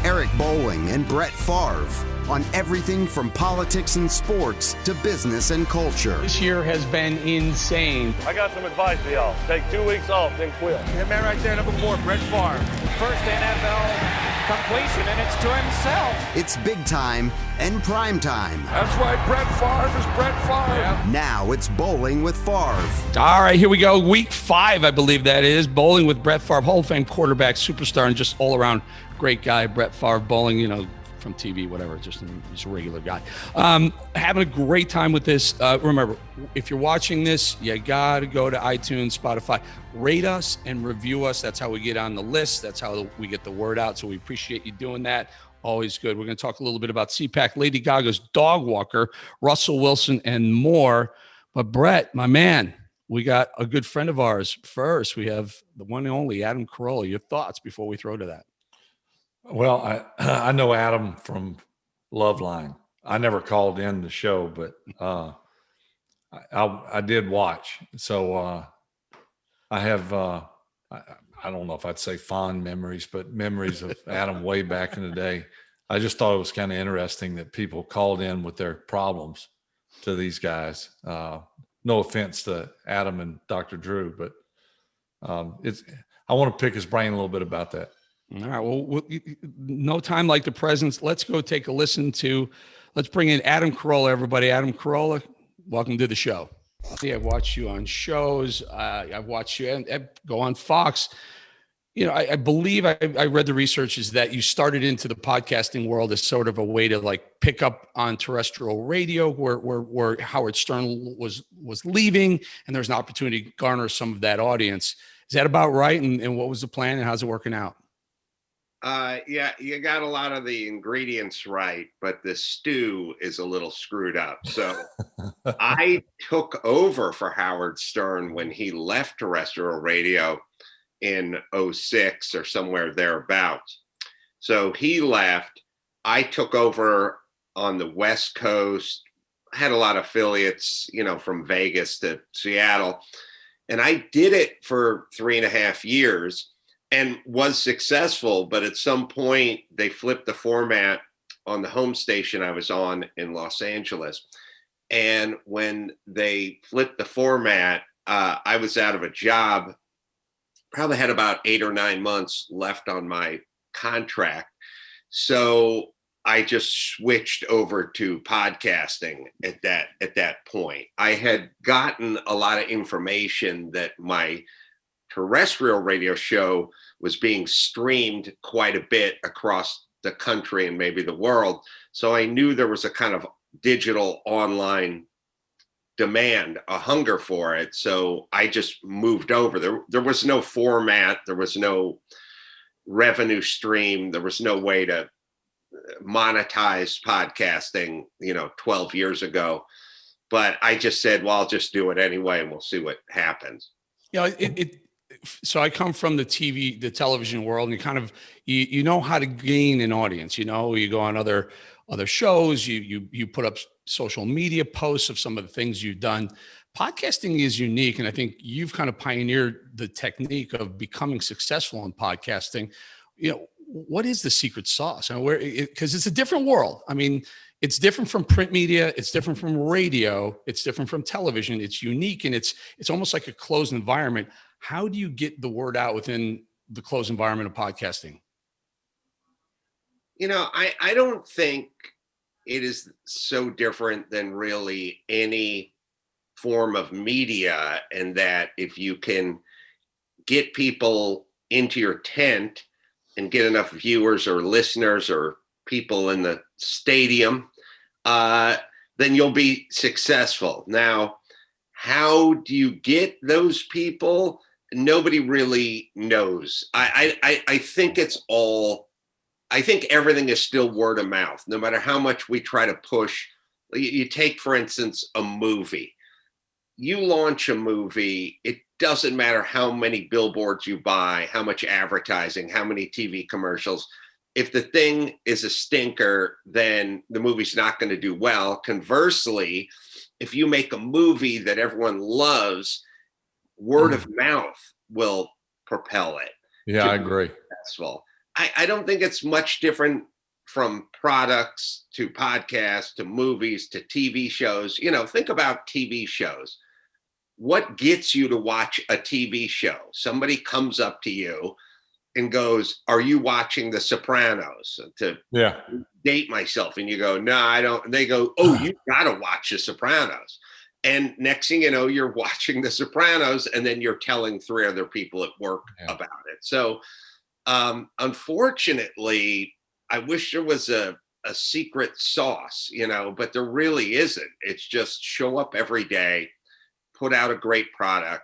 Eric Bolling and Brett Favre on everything from politics and sports to business and culture. This year has been insane. I got some advice for y'all. Take 2 weeks off, then quit. That man right there, number 4, Brett Favre. First NFL completion, and it's to himself. It's big time and prime time. That's why Brett Favre is Brett Favre. Yep. Now it's Bolling with Favre. All right, here we go. Week 5, I believe that is. Bolling with Brett Favre, Hall of Fame quarterback, superstar, and just all around great guy. Brett Favre, Bolling, from TV, whatever, just a regular guy. Having a great time with this. Remember, if you're watching this, you got to go to iTunes, Spotify, rate us and review us. That's how we get on the list. That's how we get the word out. So we appreciate you doing that. Always good. We're going to talk a little bit about CPAC, Lady Gaga's dog walker, Russell Wilson, and more. But Brett, my man, we got a good friend of ours. First, we have the one and only Adam Carolla. Your thoughts before we throw to that? Well, I know Adam from Loveline. I never called in the show, but I did watch. So I have I don't know if I'd say fond memories, but memories of Adam way back in the day. I just thought it was kind of interesting that people called in with their problems to these guys. No offense to Adam and Dr. Drew, but I want to pick his brain a little bit about that. All right. Well, no time like the present. Let's go take a listen to. Let's bring in Adam Carolla, everybody. Adam Carolla, welcome to the show. Yeah, I've watched you on shows. I've watched you go on Fox. I believe I read the research is that you started into the podcasting world as sort of a way to like pick up on terrestrial radio, where Howard Stern was leaving, and there's an opportunity to garner some of that audience. Is that about right? And what was the plan, and how's it working out? Yeah, you got a lot of the ingredients right, but the stew is a little screwed up. So I took over for Howard Stern when he left terrestrial radio in 2006 or somewhere thereabouts. So he left. I took over on the West Coast, had a lot of affiliates, from Vegas to Seattle. And I did it for 3.5 years. And was successful, but at some point they flipped the format on the home station I was on in Los Angeles. And when they flipped the format, I was out of a job, probably had about 8 or 9 months left on my contract. So I just switched over to podcasting at that point. I had gotten a lot of information that my terrestrial radio show was being streamed quite a bit across the country and maybe the world. So I knew there was a kind of digital online demand, a hunger for it. So I just moved over. There was no format. There was no revenue stream. There was no way to monetize podcasting, 12 years ago. I just said, well, I'll just do it anyway, and we'll see what happens. So I come from the television world, and you kind of, you know how to gain an audience. You go on other shows, you put up social media posts of some of the things you've done. Podcasting is unique, and I think you've kind of pioneered the technique of becoming successful in podcasting. What is the secret sauce? Because it's a different world. I mean, it's different from print media. It's different from radio. It's different from television. It's unique, and it's almost like a closed environment. How do you get the word out within the closed environment of podcasting? I don't think it is so different than really any form of media, and that if you can get people into your tent and get enough viewers or listeners or people in the stadium, then you'll be successful. Now, how do you get those people? Nobody really knows. I think I think everything is still word of mouth, no matter how much we try to push. You take, for instance, a movie. You launch a movie, it doesn't matter how many billboards you buy, how much advertising, how many TV commercials. If the thing is a stinker, then the movie's not going to do well. Conversely, if you make a movie that everyone loves, word of mouth will propel it. Yeah, I agree. Successful. I don't think it's much different from products to podcasts to movies to TV shows. Think about TV shows. What gets you to watch a TV show? Somebody comes up to you and goes, "Are you watching The Sopranos?" To date myself, and you go, "No, I don't." And they go, "Oh, you got to watch The Sopranos." And next thing you know, you're watching The Sopranos, and then you're telling 3 other people at work about it. So, unfortunately, I wish there was a secret sauce, but there really isn't. It's just show up every day, put out a great product,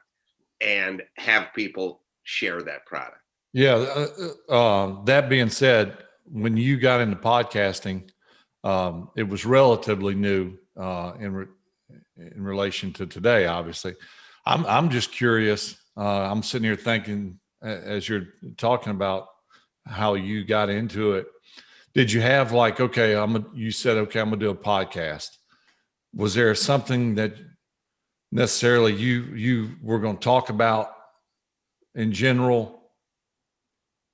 and have people share that product. Yeah. That being said, when you got into podcasting, it was relatively new in relation to today. Obviously, I'm just curious. I'm sitting here thinking as you're talking about how you got into it. Did you have like, okay, you said, okay, I'm gonna do a podcast. Was there something that necessarily you were going to talk about in general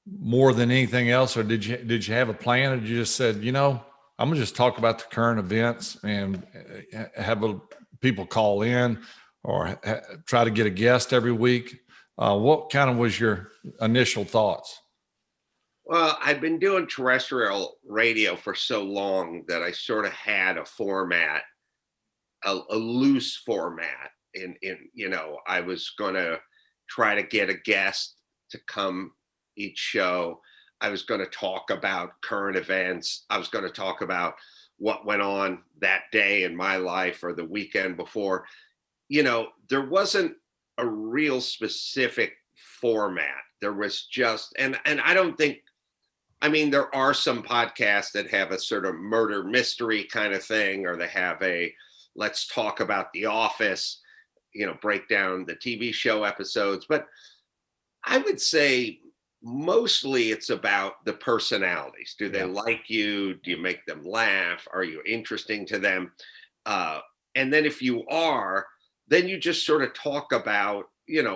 more than anything else, or did you have a plan, or did you just said, I'm gonna just talk about the current events and have people call in or try to get a guest every week? What kind of was your initial thoughts? Well, I've been doing terrestrial radio for so long that I sort of had a format, a loose format. I was going to try to get a guest to come each show. I was going to talk about current events. I was going to talk about what went on that day in my life or the weekend before. There wasn't a real specific format. There was just, and I don't think, there are some podcasts that have a sort of murder mystery kind of thing, or they have a let's talk about The Office, break down the TV show episodes. But I would say mostly it's about the personalities. Do they like you? Do you make them laugh? Are you interesting to them? And then if you are, then you just sort of talk about,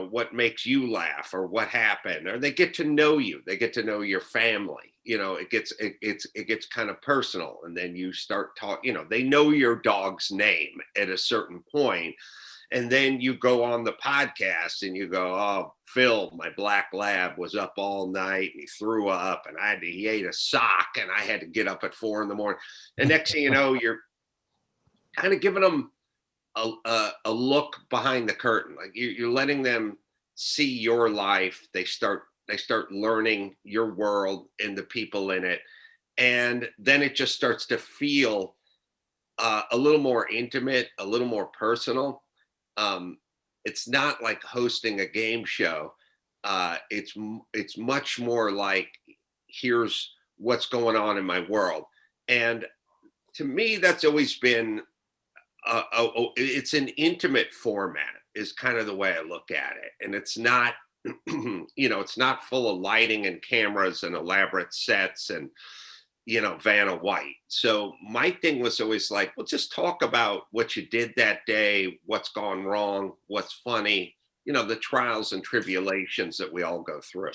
what makes you laugh or what happened, or they get to know you. They get to know your family. It gets kind of personal. And then you start talking, they know your dog's name at a certain point. And then you go on the podcast and you go, "Oh, Phil, my black lab was up all night and he threw up and he ate a sock and I had to get up at 4 a.m. And next thing you know, you're kind of giving them a look behind the curtain. Like you're letting them see your life. They start learning your world and the people in it. And then it just starts to feel a little more intimate, a little more personal. It's not like hosting a game show. It's much more like, here's what's going on in my world. And to me, that's always been, it's an intimate format is kind of the way I look at it. And it's not, it's not full of lighting and cameras and elaborate sets and, Vanna White. So my thing was always like, well, just talk about what you did that day, what's gone wrong, what's funny, the trials and tribulations that we all go through.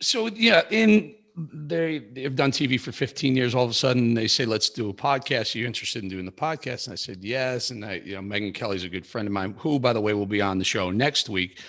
So yeah, they've done TV for 15 years. All of a sudden they say, let's do a podcast. Are you interested in doing the podcast? And I said, yes. And Megan Kelly's a good friend of mine, who, by the way, will be on the show next week.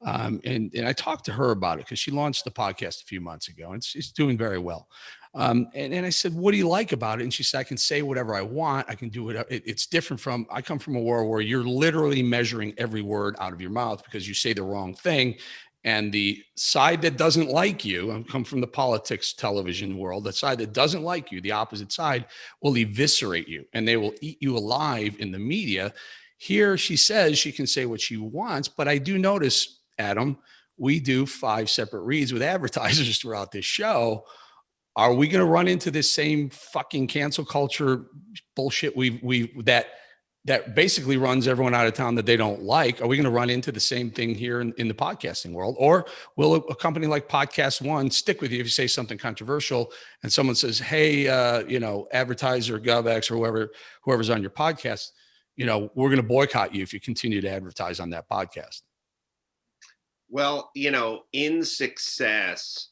And I talked to her about it because she launched the podcast a few months ago and she's doing very well. And I said, what do you like about it? And she said, I can say whatever I want. I can do it. It's different from, I come from a world where you're literally measuring every word out of your mouth because you say the wrong thing. And the side that doesn't like you, I come from the politics television world, the side that doesn't like you, the opposite side, will eviscerate you and they will eat you alive in the media. Here, she says she can say what she wants, but I do notice, Adam, we do 5 separate reads with advertisers throughout this show. Are we going to run into this same fucking cancel culture bullshit that basically runs everyone out of town that they don't like? Are we going to run into the same thing here in the podcasting world? Or will a company like Podcast One stick with you if you say something controversial and someone says, hey, advertiser, GovX or whoever's on your podcast, we're going to boycott you if you continue to advertise on that podcast? Well, in success,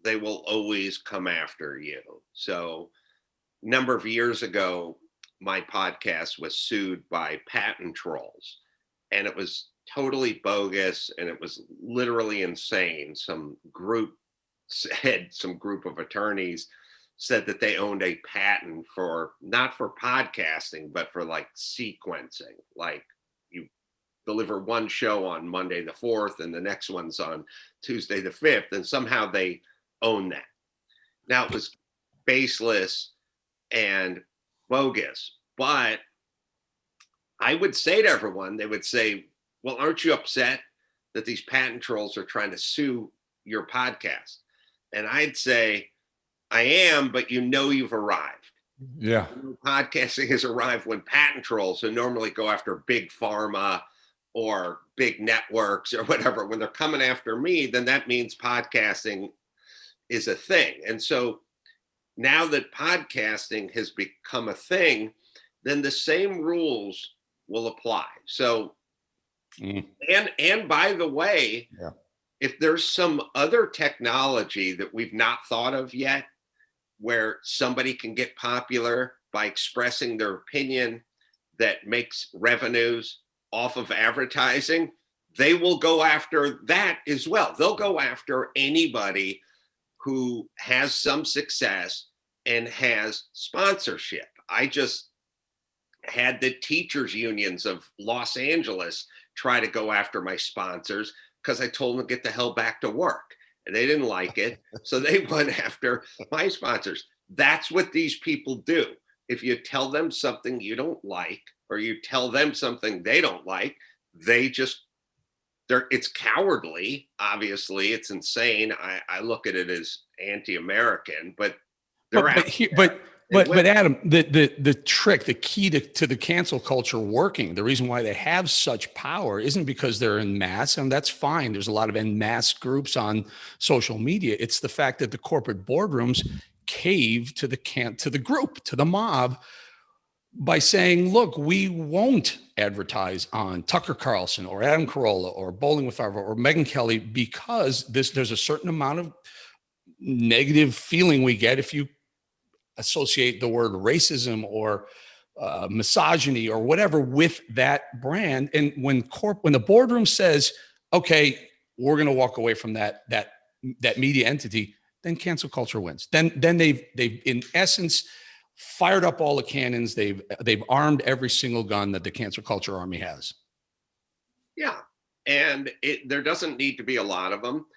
they will always come after you. So a number of years ago, my podcast was sued by patent trolls, and it was totally bogus, and it was literally insane. Some group of attorneys said that they owned a patent for, not for podcasting, but for like sequencing. Like, you deliver one show on Monday the 4th and the next one's on Tuesday the 5th, and somehow they own that. Now, it was baseless and bogus, but I would say to everyone, they would say, well, aren't you upset that these patent trolls are trying to sue your podcast? And I'd say, I am, but you've arrived. Yeah. Podcasting has arrived when patent trolls, who normally go after big pharma or big networks or whatever, when they're coming after me, then that means podcasting is a thing. And so now that podcasting has become a thing, then the same rules will apply. So, and by the way, if there's some other technology that we've not thought of yet, where somebody can get popular by expressing their opinion that makes revenues off of advertising, they will go after that as well. They'll go after anybody who has some success and has sponsorship. I just had the teachers unions of Los Angeles try to go after my sponsors because I told them to get the hell back to work. And they didn't like it. So they went after my sponsors. That's what these people do. If you tell them something you don't like, or you tell them something they don't like, it's cowardly. Obviously, it's insane. I look at it as anti-American, but But Adam, the trick, the key to the cancel culture working, the reason why they have such power isn't because they're en masse, and that's fine. There's a lot of en masse groups on social media. It's the fact that the corporate boardrooms cave to the group, to the mob, by saying, look, we won't advertise on Tucker Carlson or Adam Carolla or Bolling with Favre or Megyn Kelly, because there's a certain amount of negative feeling we get if you associate the word racism or misogyny or whatever with that brand. And when the boardroom says, okay, we're going to walk away from that media entity, then cancel culture wins. Then they've in essence fired up all the cannons. They've armed every single gun that the cancel culture army has. Yeah. And there doesn't need to be a lot of them.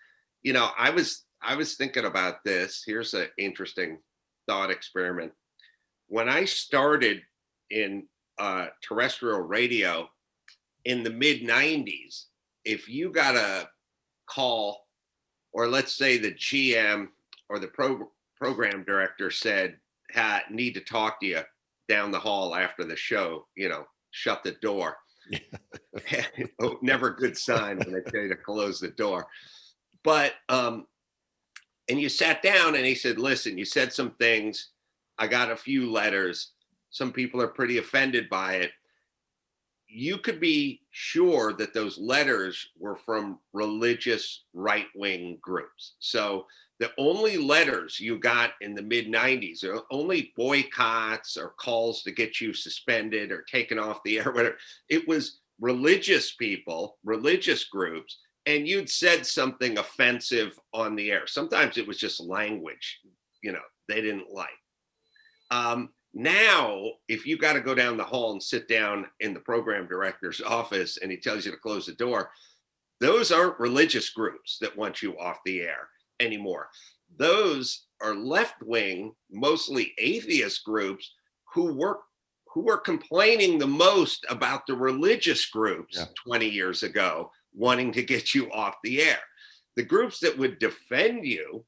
You know, I was thinking about this. Here's an interesting thought experiment. When I started in terrestrial radio in the mid 90s, if you got a call, or let's say the GM or the program director said, need to talk to you down the hall after the show, shut the door. Oh, never a good sign when they tell you to close the door. But and you sat down and he said, listen, you said some things. I got a few letters. Some people are pretty offended by it. You could be sure that those letters were from religious right-wing groups. So the only letters you got in the mid 90s are only boycotts or calls to get you suspended or taken off the air, whatever. It was religious people, religious groups, and you'd said something offensive on the air. Sometimes it was just language, they didn't like. Now, if you got to go down the hall and sit down in the program director's office and he tells you to close the door, those aren't religious groups that want you off the air anymore. Those are left-wing, mostly atheist groups who were complaining the most about the religious groups 20 years ago, wanting to get you off the air. The groups that would defend you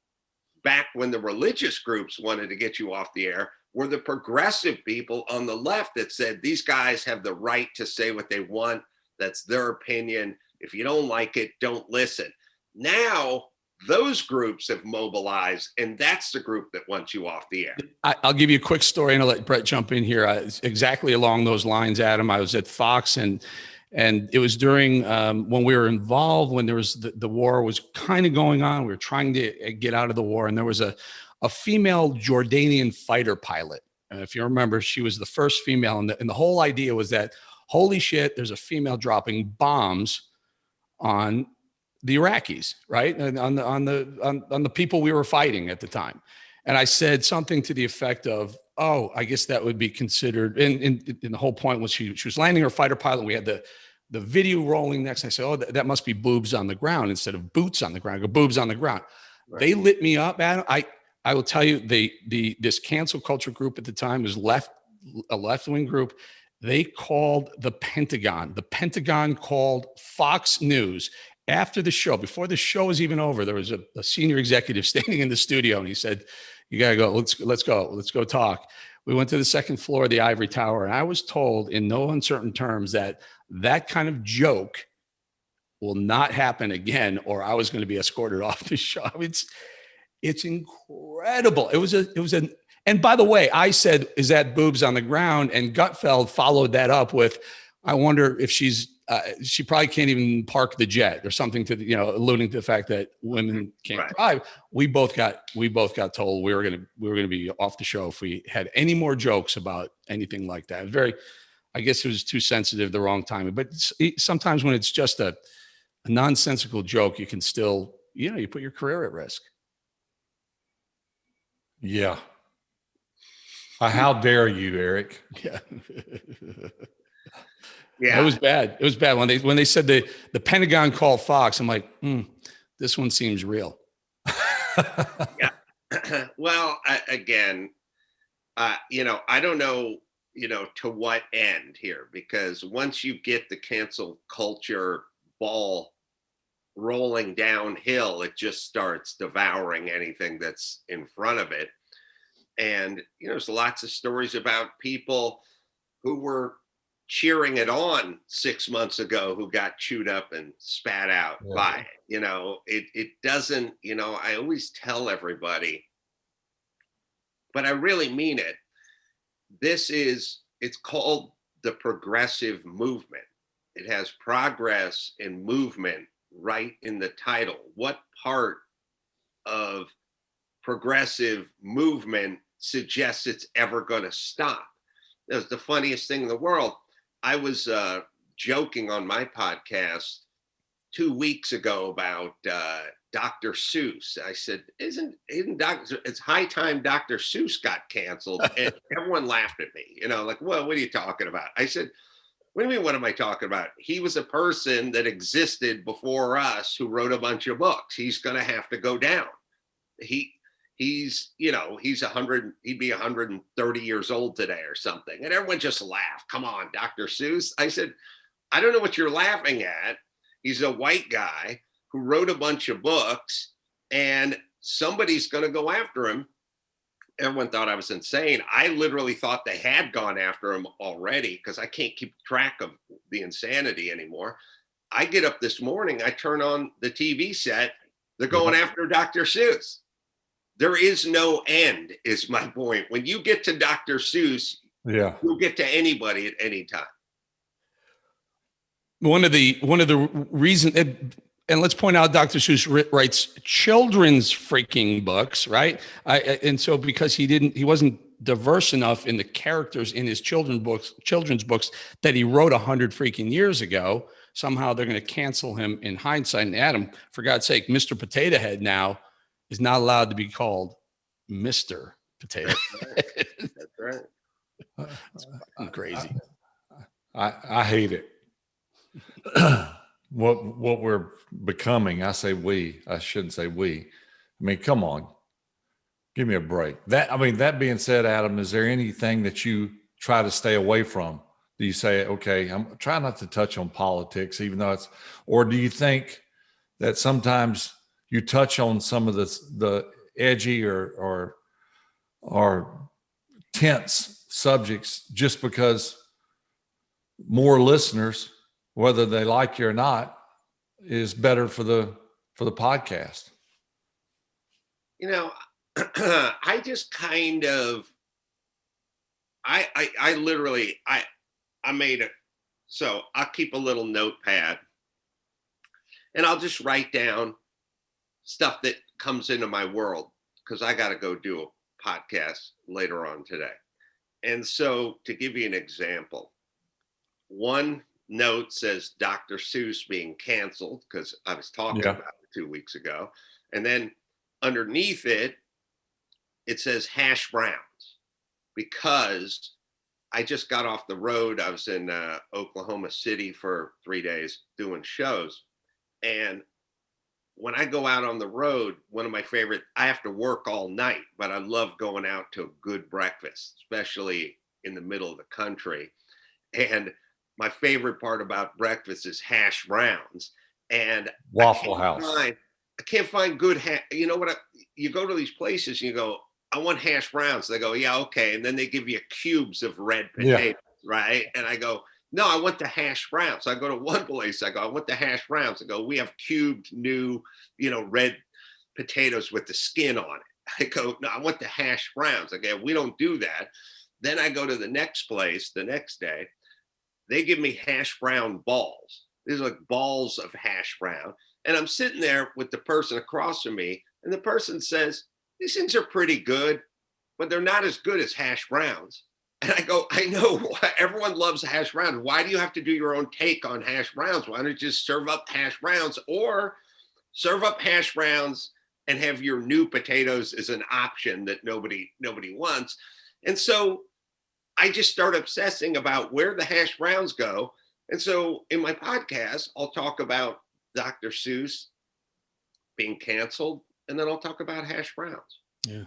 back when the religious groups wanted to get you off the air were the progressive people on the left that said these guys have the right to say what they want. That's their opinion. If you don't like it, don't listen. Now, those groups have mobilized, and that's the group that wants you off the air. I'll give you a quick story, and I'll let Brett jump in here. Exactly along those lines, Adam. I was at Fox, and And it was during when we were involved, when there was the war was kind of going on. We were trying to get out of the war, and there was a female Jordanian fighter pilot. And if you remember, she was the first female, and the whole idea was that, holy shit, there's a female dropping bombs on the Iraqis, right? And on the people we were fighting at the time. And I said something to the effect of, oh, I guess that would be considered. And the whole point was she was landing her fighter pilot. And we had the video rolling next. And I said, oh, that must be boobs on the ground instead of boots on the ground. I go, boobs on the ground. Right. They lit me up, Adam. I will tell you, this cancel culture group at the time was a left-wing group. They called the Pentagon. The Pentagon called Fox News after the show. Before the show was even over, there was a senior executive standing in the studio, and he said, you got to go. Let's go talk. We went to the second floor of the Ivory Tower, and I was told in no uncertain terms that kind of joke will not happen again, or I was going to be escorted off the show. I mean, it's incredible. It was and by the way, I said, is that boobs on the ground? And Gutfeld followed that up with, I wonder if she probably can't even park the jet or something alluding to the fact that women can't drive. We both got told we were going to be off the show if we had any more jokes about anything like that. I guess it was too sensitive, the wrong timing. But sometimes when it's just a nonsensical joke, you can still, you put your career at risk. Yeah. How dare you, Eric? Yeah. Yeah. It was bad. It was bad when they said the Pentagon called Fox. I'm like, this one seems real. Yeah. Well, again, I don't know, to what end here, because once you get the cancel culture ball rolling downhill, it just starts devouring anything that's in front of it. And, there's lots of stories about people who were cheering it on 6 months ago who got chewed up and spat out by it. It doesn't, I always tell everybody, but I really mean it. It's called the progressive movement. It has progress and movement right in the title. What part of progressive movement suggests it's ever going to stop? It was the funniest thing in the world. I was joking on my podcast 2 weeks ago about Dr. Seuss. I said, it's high time Dr. Seuss got canceled. And everyone laughed at me, like, well, what are you talking about? I said, what do you mean, what am I talking about? He was a person that existed before us who wrote a bunch of books. He's going to have to go down. He's 100, he'd be 130 years old today or something. And everyone just laughed. Come on, Dr. Seuss. I said, I don't know what you're laughing at. He's a white guy who wrote a bunch of books, and somebody's going to go after him. Everyone thought I was insane. I literally thought they had gone after him already, because I can't keep track of the insanity anymore. I get up this morning, I turn on the TV set. They're going after Dr. Seuss. There is no end, is my point. When you get to Dr. Seuss, you'll get to anybody at any time. One of the reasons, and let's point out, Dr. Seuss writes children's freaking books, right? And so because he wasn't diverse enough in the characters in his children's books that he wrote 100 freaking years ago, somehow they're going to cancel him in hindsight. And Adam, for God's sake, Mr. Potato Head now is not allowed to be called Mr. Potato Head. That's right. It's fucking crazy. I hate it. What we're becoming, I shouldn't say we. I mean, come on. Give me a break. That being said, Adam, is there anything that you try to stay away from? Do you say, okay, I'm trying not to touch on politics, or do you think that sometimes you touch on some of the edgy or tense subjects just because more listeners, whether they like you or not, is better for the podcast? I just kind of, I literally, I made So I'll keep a little notepad and I'll just write down stuff that comes into my world because I got to go do a podcast later on today. And so to give you an example, one note says Dr. Seuss being canceled because I was talking about it 2 weeks ago. And then underneath it, it says hash browns because I just got off the road. I was in Oklahoma City for 3 days doing shows. And when I go out on the road, one of my favorite, I have to work all night, but I love going out to a good breakfast, especially in the middle of the country. And my favorite part about breakfast is hash browns. And Waffle House. I can't find good, you know what, you go to these places and you go, I want hash browns. They go, yeah, okay. And then they give you cubes of red potatoes, right? And I go, no, I want the hash browns. So I go to one place, I go, I want the hash browns. I go, we have cubed new, red potatoes with the skin on it. I go, no, I want the hash browns. I go, we don't do that. Then I go to the next place the next day. They give me hash brown balls. These are like balls of hash brown. And I'm sitting there with the person across from me, and the person says, these things are pretty good, but they're not as good as hash browns. And I go, I know everyone loves hash browns. Why do you have to do your own take on hash browns? Why don't you just serve up hash browns or serve up hash browns and have your new potatoes as an option that nobody wants? And so I just start obsessing about where the hash browns go. And so in my podcast, I'll talk about Dr. Seuss being canceled, and then I'll talk about hash browns. Yeah.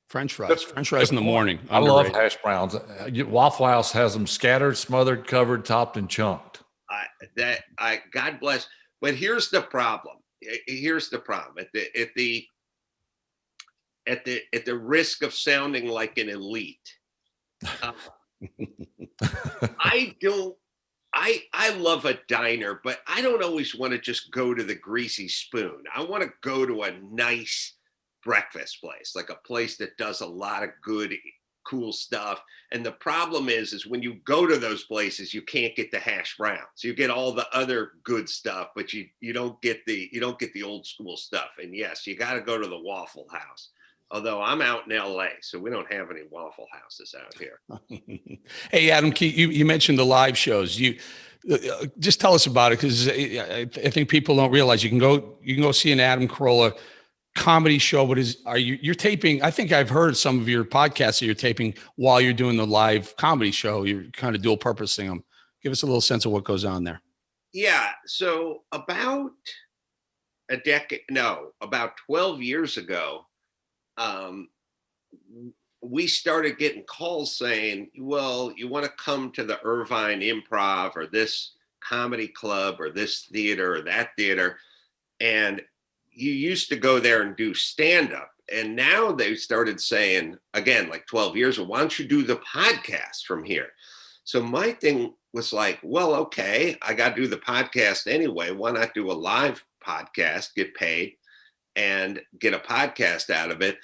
French fries in the morning. I love hash browns. Waffle House has them scattered, smothered, covered, topped, and chunked. God bless. But here's the problem. At the risk of sounding like an elite, I love a diner, but I don't always want to just go to the Greasy Spoon. I want to go to a nice breakfast place, like a place that does a lot of good, cool stuff. And the problem is when you go to those places, you can't get the hash browns. You get all the other good stuff, but you don't get the old school stuff. And yes, you got to go to the Waffle House. Although I'm out in LA, so we don't have any Waffle Houses out here. Hey, Adam, you mentioned the live shows. You just tell us about it, because I think people don't realize you can go see an Adam Carolla comedy show. But you're taping? I think I've heard some of your podcasts that you're taping while you're doing the live comedy show. You're kind of dual purposing them. Give us a little sense of what goes on there. Yeah. So about 12 years ago, we started getting calls saying, well, you want to come to the Irvine Improv or this comedy club or this theater or that theater. And you used to go there and do stand-up. And now they started saying, again, like 12 years ago, why don't you do the podcast from here? So my thing was like, well, okay, I got to do the podcast anyway. Why not do a live podcast, get paid, and get a podcast out of it?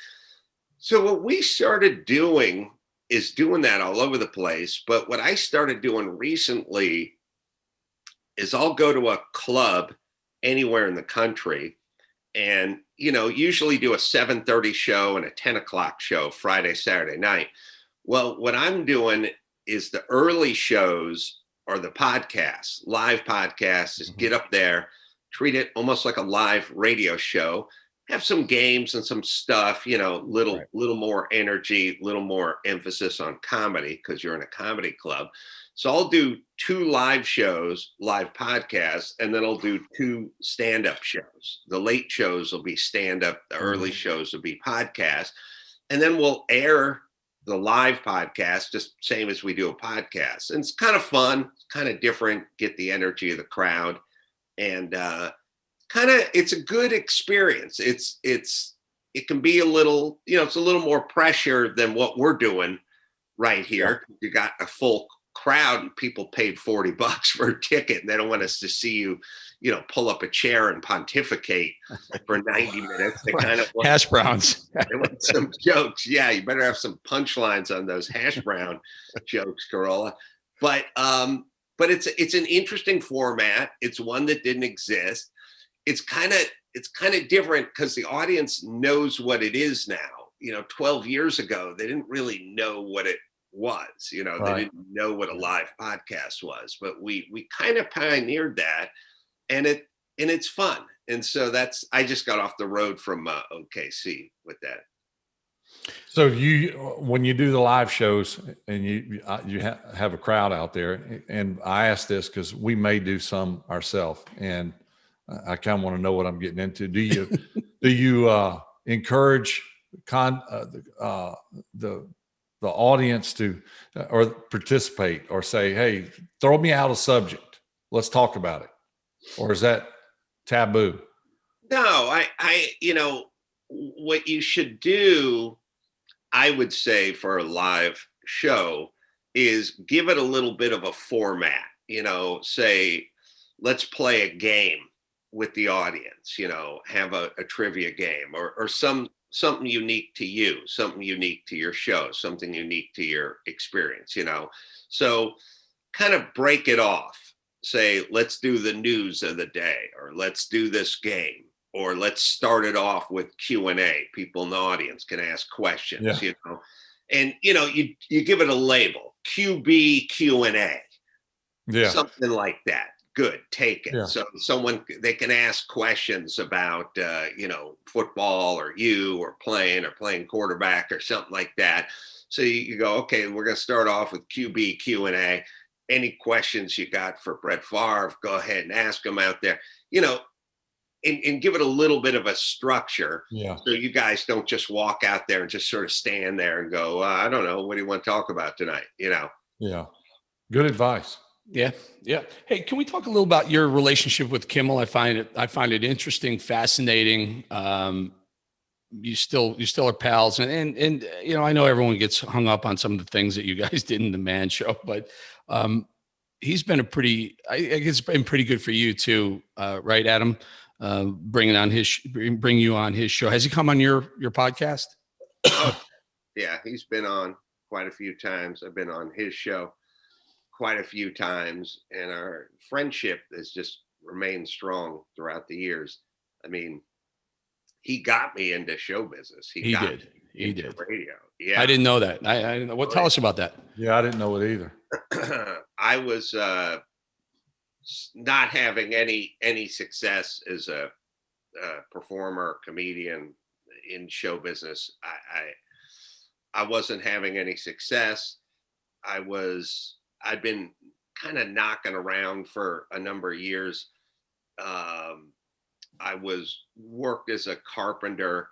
So what we started doing is doing that all over the place. But what I started doing recently is I'll go to a club anywhere in the country and, usually do a 7:30 show and a 10 o'clock show, Friday, Saturday night. Well, what I'm doing is the early shows are the podcasts, live podcasts, is get up there, treat it almost like a live radio show, have some games and some stuff, little more energy, little more emphasis on comedy because you're in a comedy club. So I'll do 2 live shows, live podcasts, and then I'll do 2 stand-up shows. The late shows will be stand-up. The early shows will be podcasts. And then we'll air the live podcast, just same as we do a podcast. And it's kind of fun, kind of different, get the energy of the crowd. And it's a good experience. It can be a little, it's a little more pressure than what we're doing right here. You got a full crowd and people paid $40 for a ticket and they don't want us to see you, pull up a chair and pontificate for 90 minutes. They kind of want hash browns. They want some jokes. Yeah, you better have some punchlines on those hash brown jokes, Carolla. But but it's an interesting format. It's one that didn't exist. It's kind of different because the audience knows what it is now. 12 years ago, they didn't really know what it was. They didn't know what a live podcast was, but we kind of pioneered that, and it's fun. And so I just got off the road from OKC with that. So when you do the live shows and you have a crowd out there, and I ask this because we may do some ourselves, and I kind of want to know what I'm getting into. Do you encourage the audience to or participate, or say, hey, throw me out a subject, let's talk about it, or is that taboo? No, what you should do, I would say, for a live show is give it a little bit of a format. Say, let's play a game with the audience, have a trivia game or something unique to you, something unique to your show, something unique to your experience, So kind of break it off. Say, let's do the news of the day, or let's do this game, or let's start it off with Q&A. People in the audience can ask questions, and you give it a label, QB Q&A, something like that. Good, take it. Yeah. So they can ask questions about football, or playing quarterback or something like that. So you go, okay, we're going to start off with QB Q&A. Any questions you got for Brett Favre, go ahead and ask them out there, and give it a little bit of a structure. Yeah. So you guys don't just walk out there and just sort of stand there and go, I don't know, what do you want to talk about tonight? Yeah. Good advice. Yeah. Hey, can we talk a little about your relationship with Kimmel? I find it interesting, fascinating. You still are pals, and I know everyone gets hung up on some of the things that you guys did in the Man Show, but he's been I guess it's been pretty good for you too, right, Adam? Bring you on his show. Has he come on your podcast? Yeah, he's been on quite a few times. I've been on his show quite a few times, and our friendship has just remained strong throughout the years. I mean, he got me into show business. He did. Radio. Yeah. I didn't know that. I didn't know. What? Tell us about that. Yeah, I didn't know it either. I was not having any success as a performer, comedian in show business. I wasn't having any success. I'd been kind of knocking around for a number of years. I worked as a carpenter,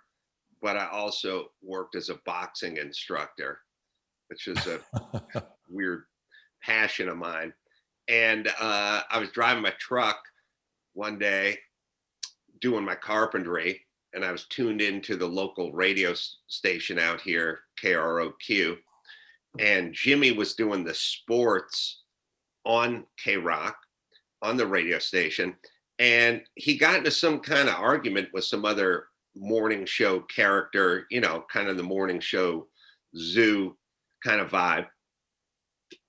but I also worked as a boxing instructor, which is a weird passion of mine. And I was driving my truck one day doing my carpentry, and I was tuned into the local radio station out here, KROQ. And Jimmy was doing the sports on K-Rock on the radio station. And he got into some kind of argument with some other morning show character, kind of the morning show zoo kind of vibe.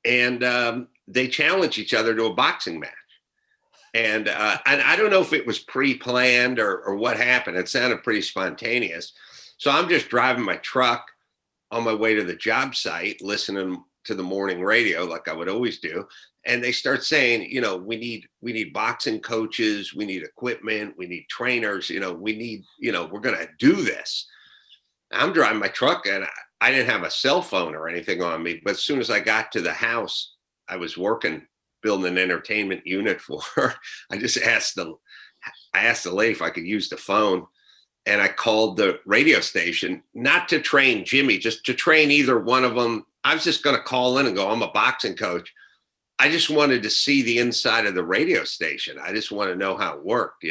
And they challenged each other to a boxing match. And I don't know if it was pre-planned or what happened. It sounded pretty spontaneous. So I'm just driving my truck on my way to the job site, listening to the morning radio like I would always do. And they start saying, we need boxing coaches, we need equipment, we need trainers, we're going to do this. I'm driving my truck, and I didn't have a cell phone or anything on me. But as soon as I got to the house, I was building an entertainment unit for her. I asked the lady if I could use the phone. And I called the radio station, not to train Jimmy, just to train either one of them. I was just going to call in and go, I'm a boxing coach. I just wanted to see the inside of the radio station. I just want to know how it worked,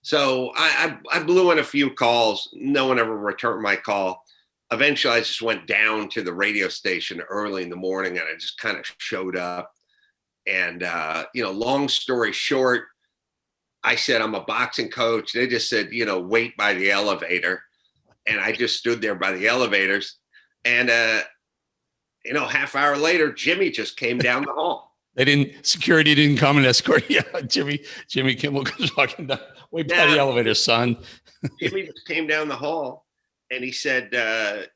So I blew in a few calls. No one ever returned my call. Eventually, I just went down to the radio station early in the morning, and I just kind of showed up. And, long story short, I said, I'm a boxing coach. They just said, wait by the elevator. And I just stood there by the elevators. And, half hour later, Jimmy just came down the hall. Security didn't come and escort you. Jimmy Kimmel comes walking down, wait by the elevator, son. Jimmy just came down the hall and he said, I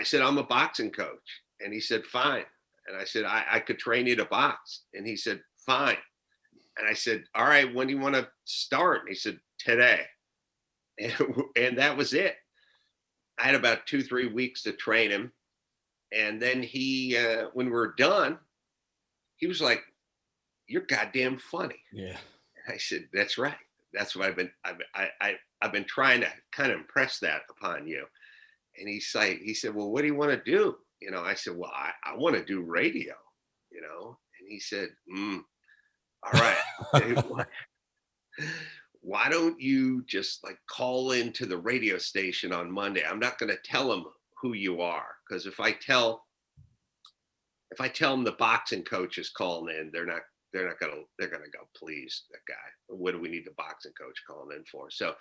said, I'm a boxing coach. And he said, fine. And I said, I could train you to box. And he said, fine. And I said, all right, when do you want to start? And he said, today. And that was it. I had about 2-3 weeks to train him. And then he, when we were done, he was like, you're goddamn funny. Yeah. And I said, that's right. That's what I've been trying to kind of impress that upon you. And he said, well, what do you want to do? I said, well, I want to do radio, and he said, all right. Why don't you just like call into the radio station on Monday? I'm not going to tell them who you are. Because if I tell them the boxing coach is calling in, they're going to go, please, that guy, what do we need the boxing coach calling in for? So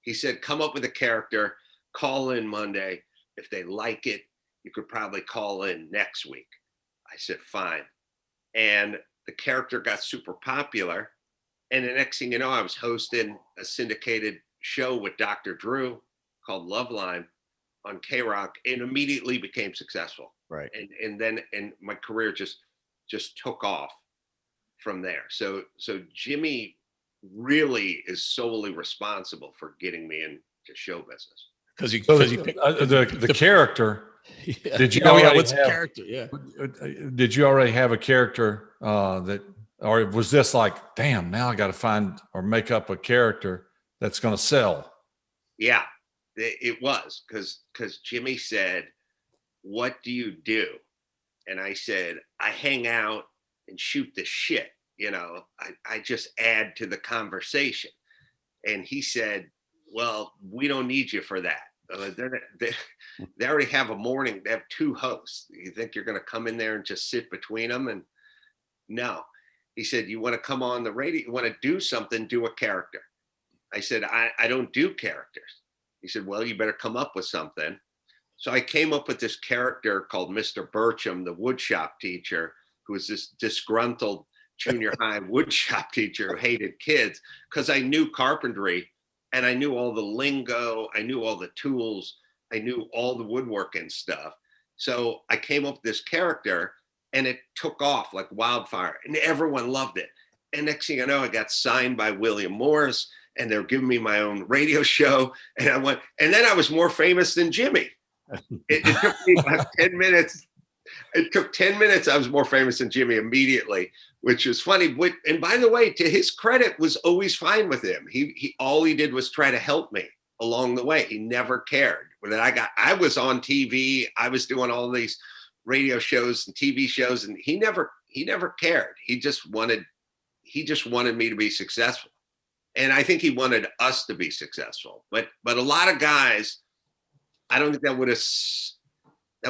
he said, come up with a character, call in Monday. If they like it, you could probably call in next week. I said, fine. And the character got super popular. And the next thing you know, I was hosting a syndicated show with Dr. Drew called Loveline on K-Rock, and immediately became successful. Right. And my career just took off from there. So Jimmy really is solely responsible for getting me into show business. Because he picked the character. Yeah. Did you already what's have, the character? Yeah. Did you already have a character or was this like, damn, now I got to find or make up a character that's going to sell? Yeah, it was because Jimmy said, what do you do? And I said, I hang out and shoot the shit. I just add to the conversation. And he said, well, we don't need you for that. They already have a morning. They have 2 hosts. You think you're going to come in there and just sit between them? And no, he said, you want to come on the radio? You want to do something? Do a character. I said, I don't do characters. He said, well, you better come up with something. So I came up with this character called Mr. Burcham, the woodshop teacher, who was this disgruntled junior high woodshop teacher who hated kids, because I knew carpentry and I knew all the lingo, I knew all the tools, I knew all the woodworking stuff. So I came up with this character and it took off like wildfire and everyone loved it. And next thing I know, I got signed by William Morris and they're giving me my own radio show. And I went, and then I was more famous than Jimmy. It took me about 10 minutes. It took 10 minutes. I was more famous than Jimmy immediately, which was funny. And by the way, to his credit, was always fine with him. He all he did was try to help me along the way. He never cared. When I was on TV, I was doing all these radio shows and TV shows, and he never cared. He just wanted me to be successful. And I think he wanted us to be successful. But a lot of guys, I don't think that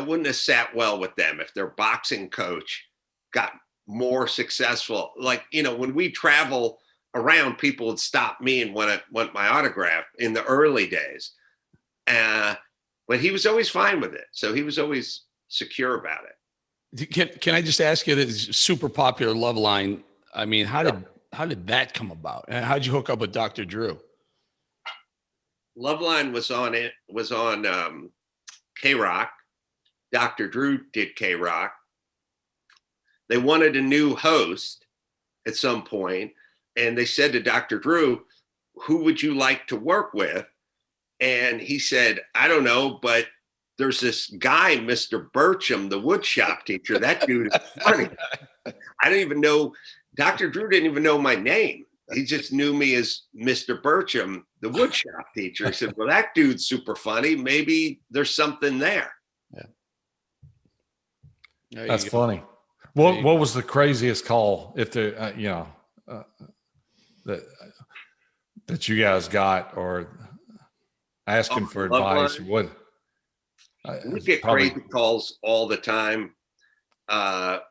wouldn't have sat well with them if their boxing coach got more successful. Like, when we travel around, people would stop me and want my autograph in the early days. But he was always fine with it. So he was always secure about it. Can I just ask you, this super popular Loveline? I mean, how did that come about? And how'd you hook up with Dr. Drew? Loveline was on K-Rock. Dr. Drew did K-Rock. They wanted a new host at some point, and they said to Dr. Drew, who would you like to work with? And he said, I don't know, but there's this guy, Mr. Burcham, the woodshop teacher. That dude is funny. I didn't even know, Dr. Drew didn't even know my name. He just knew me as Mr. Burcham, the woodshop teacher. He said, well, that dude's super funny. Maybe there's something there. Yeah. That's funny. What was the craziest call that you guys got, or asking for advice? What? We get crazy calls all the time.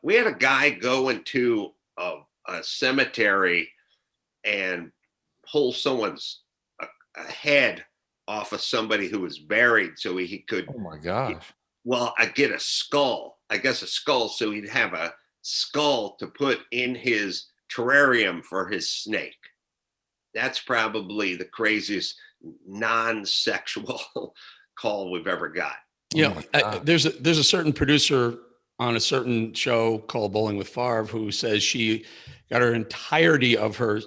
We had a guy go into a cemetery and pull someone's a head off of somebody who was buried so he could. Oh my gosh. I get a skull. I guess a skull, so he'd have a skull to put in his terrarium for his snake. That's probably the craziest non-sexual call we've ever got. There's a certain producer on a certain show called Bolling with Favre who says she got her entirety of her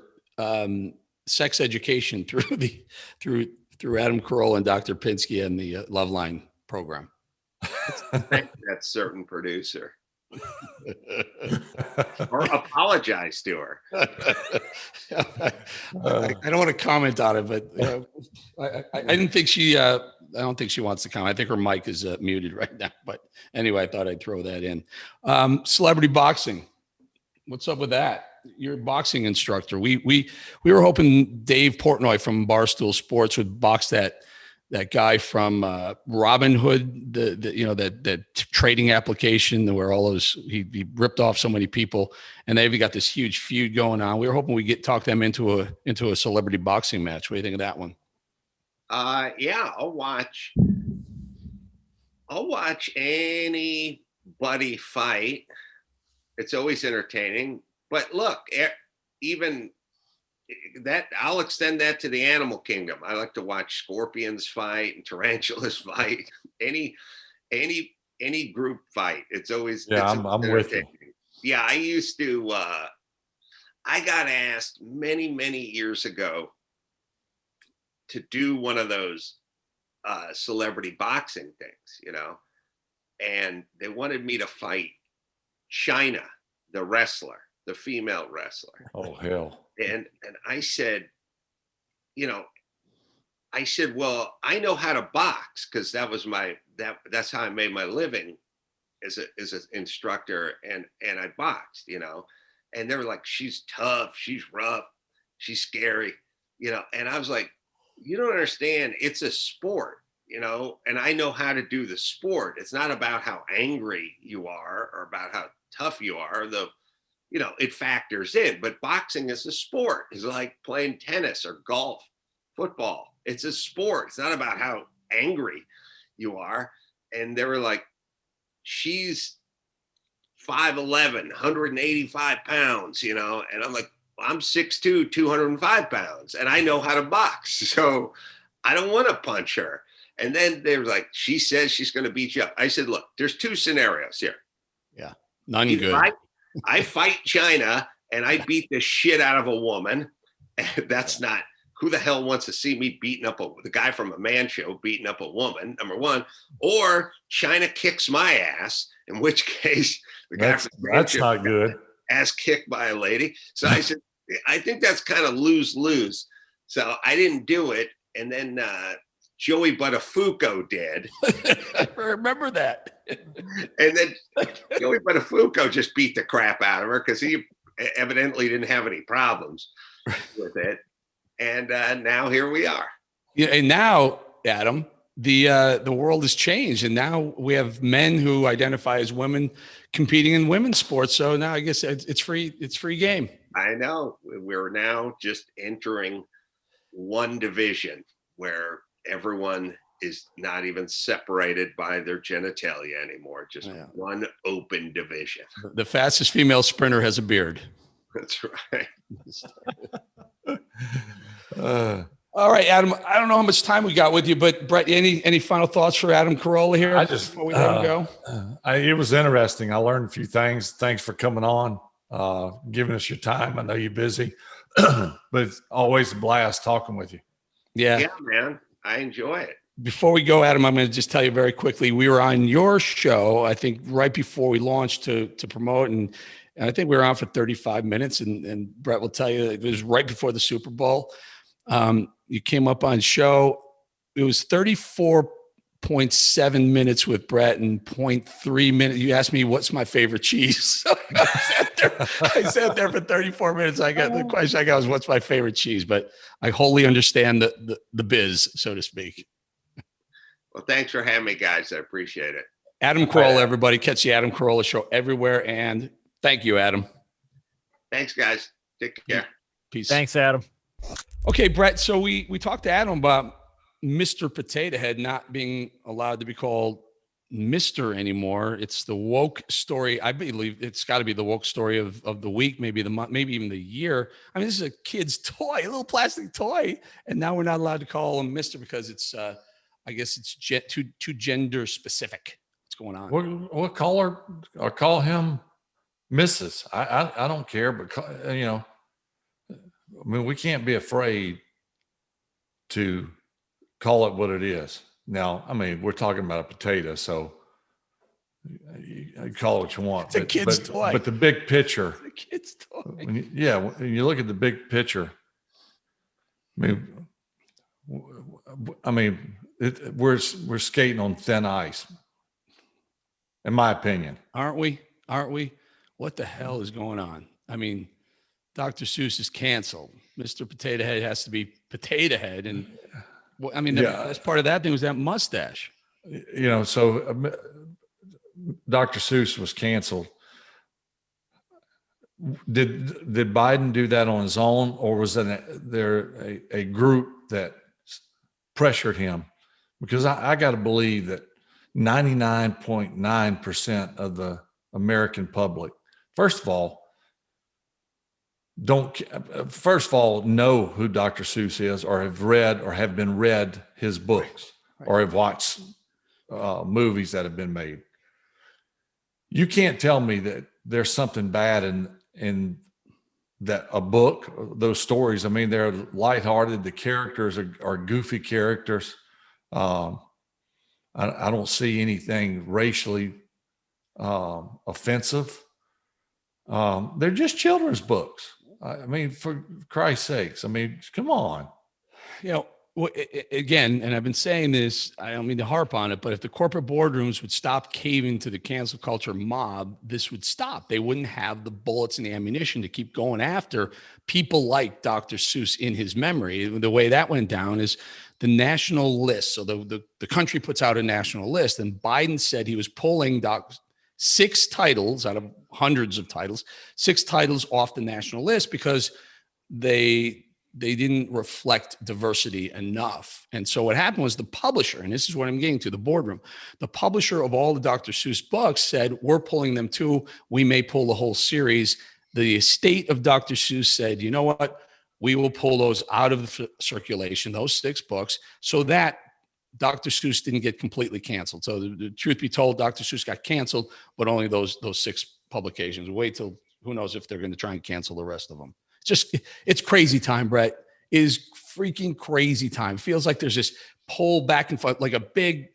sex education through Adam Carolla and Dr. Pinsky and the Loveline program. Thank that certain producer. Or apologize to her. I don't want to comment on it, but I didn't think she. I don't think she wants to comment. I think her mic is muted right now. But anyway, I thought I'd throw that in. Celebrity boxing. What's up with that? You're a boxing instructor. We were hoping Dave Portnoy from Barstool Sports would box that guy from Robin Hood, that trading application where all those he ripped off so many people, and they've got this huge feud going on. We were hoping we talk them into a celebrity boxing match. What do you think of that one? Yeah, I'll watch anybody fight. It's always entertaining. But look, even that, I'll extend that to the animal kingdom. I like to watch scorpions fight and tarantulas fight. Any group fight. It's always I'm with you. Yeah, I used to. I got asked many years ago to do one of those celebrity boxing things, and they wanted me to fight China, the wrestler, the female wrestler. Oh, hell. And I said, well, I know how to box because that's how I made my living as an instructor, and I boxed, and they were like, she's tough, she's rough, she's scary, and I was like, you don't understand, it's a sport, and I know how to do the sport. It's not about how angry you are or about how tough you are. It factors in, but boxing is a sport. It's like playing tennis or golf, football. It's a sport. It's not about how angry you are. And they were like, she's 5'11", 185 pounds, and I'm like, I'm 6'2", 205 pounds, and I know how to box. So I don't want to punch her. And then they were like, she says she's going to beat you up. I said, look, there's two scenarios here. Yeah, none good. I fight China and I beat the shit out of a woman. That's not, who the hell wants to see me beating up the guy from a man show beating up a woman, number one, or China kicks my ass, in which case the guy from the man that's show not good. Ass kicked by a lady. So I said, I think that's kind of lose-lose. So I didn't do it. And then Joey Buttafuoco did. I remember that. And then Joey Buttafuoco just beat the crap out of her because he evidently didn't have any problems with it. And now here we are. Yeah, and now, Adam, the world has changed, and now we have men who identify as women competing in women's sports. So now I guess it's free. It's free game. I know. We're now just entering one division where everyone is not even separated by their genitalia anymore. Just one open division. The fastest female sprinter has a beard. That's right. All right, Adam, I don't know how much time we got with you, but Brett, any final thoughts for Adam Carolla here before we let him go? It was interesting. I learned a few things. Thanks for coming on, giving us your time. I know you're busy, but it's always a blast talking with you. Yeah, man. I enjoy it. Before we go, Adam, I'm going to just tell you very quickly, we were on your show, I think right before we launched to promote, and I think we were on for 35 minutes, and Brett will tell you it was right before the Super Bowl. You came up on show. It was 34.7 minutes with Brett and 0.3 minutes. You asked me, what's my favorite cheese? So I sat there for 34 minutes. The question I got was, what's my favorite cheese? But I wholly understand the biz, so to speak. Well, thanks for having me, guys. I appreciate it. Adam Carolla, everybody. Catch the Adam Carolla show everywhere. And thank you, Adam. Thanks, guys. Take care. Peace. Thanks, Adam. Okay, Brett. So we talked to Adam about Mr. Potato Head not being allowed to be called Mr. anymore. It's the woke story. I believe it's got to be the woke story of the week, maybe the month, maybe even the year. I mean, this is a kid's toy, a little plastic toy, and now we're not allowed to call him Mr. because it's, I guess it's too gender specific. What's going on? We'll call her or call him Mrs. I don't care, but you know, I mean, we can't be afraid to call it what it is. Now, I mean, we're talking about a potato, so you call it what you want. It's a kid's toy. But the big picture, It's a kid's toy. when you look at the big picture, I mean, we're skating on thin ice, in my opinion. Aren't we? What the hell is going on? I mean, Dr. Seuss is canceled. Mr. Potato Head has to be Potato Head. And I mean, that's part of that thing was that mustache. You know, so Dr. Seuss was canceled. Did Biden do that on his own, or was there a group that pressured him? Because I got to believe that 99.9% of the American public, first of all, know who Dr. Seuss is, or have read or have been read his books, or have watched movies that have been made. You can't tell me that there's something bad in that a book, those stories. I mean, they're lighthearted. The characters are goofy characters. I don't see anything racially offensive. They're just children's books. I mean, for Christ's sakes, I mean, come on. You know, again, and I've been saying this, I don't mean to harp on it, but if the corporate boardrooms would stop caving to the cancel culture mob, this would stop. They wouldn't have the bullets and the ammunition to keep going after people like Dr. Seuss in his memory. The way that went down is the national list. So the country puts out a national list, and Biden said he was pulling 6 titles out of hundreds of titles, 6 titles off the national list because they didn't reflect diversity enough. And so what happened was the publisher, and this is what I'm getting to, the boardroom, the publisher of all the Dr. Seuss books said, we're pulling them too. We may pull the whole series. The estate of Dr. Seuss said, you know what? We will pull those out of the circulation, those 6 books, so that Dr. Seuss didn't get completely canceled. So the truth be told, Dr. Seuss got canceled, but only those 6 publications. Wait till, who knows if they're going to try and cancel the rest of them. It's crazy time, Brett. It is freaking crazy time. Feels like there's this pull back and forth, like a big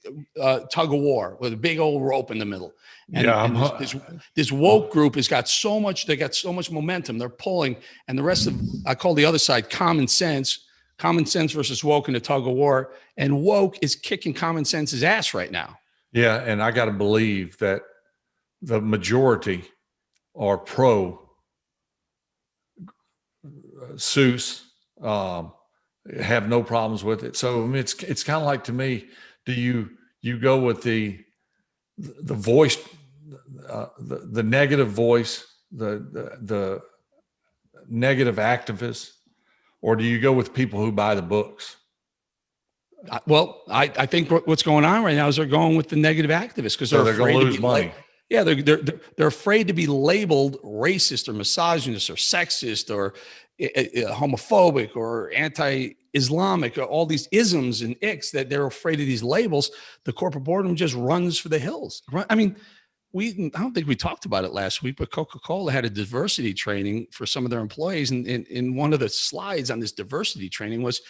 tug of war with a big old rope in the middle. And this woke group has got so much, they got so much momentum. They're pulling, and the rest of, I call the other side common sense versus woke in the tug of war. And woke is kicking common sense's ass right now. Yeah. And I got to believe that the majority are pro Seuss, have no problems with it. So I mean, it's kind of like, to me, do you go with the voice, the negative voice, the negative activists, or do you go with people who buy the books? Well, I think what's going on right now is they're going with the negative activists because they're going to lose money. Yeah, they're afraid to be labeled racist or misogynist or sexist or homophobic or anti-Islamic or all these isms and icks that they're afraid of these labels. The corporate boardroom just runs for the hills. I mean, I don't think we talked about it last week, but Coca-Cola had a diversity training for some of their employees. And in one of the slides on this diversity training was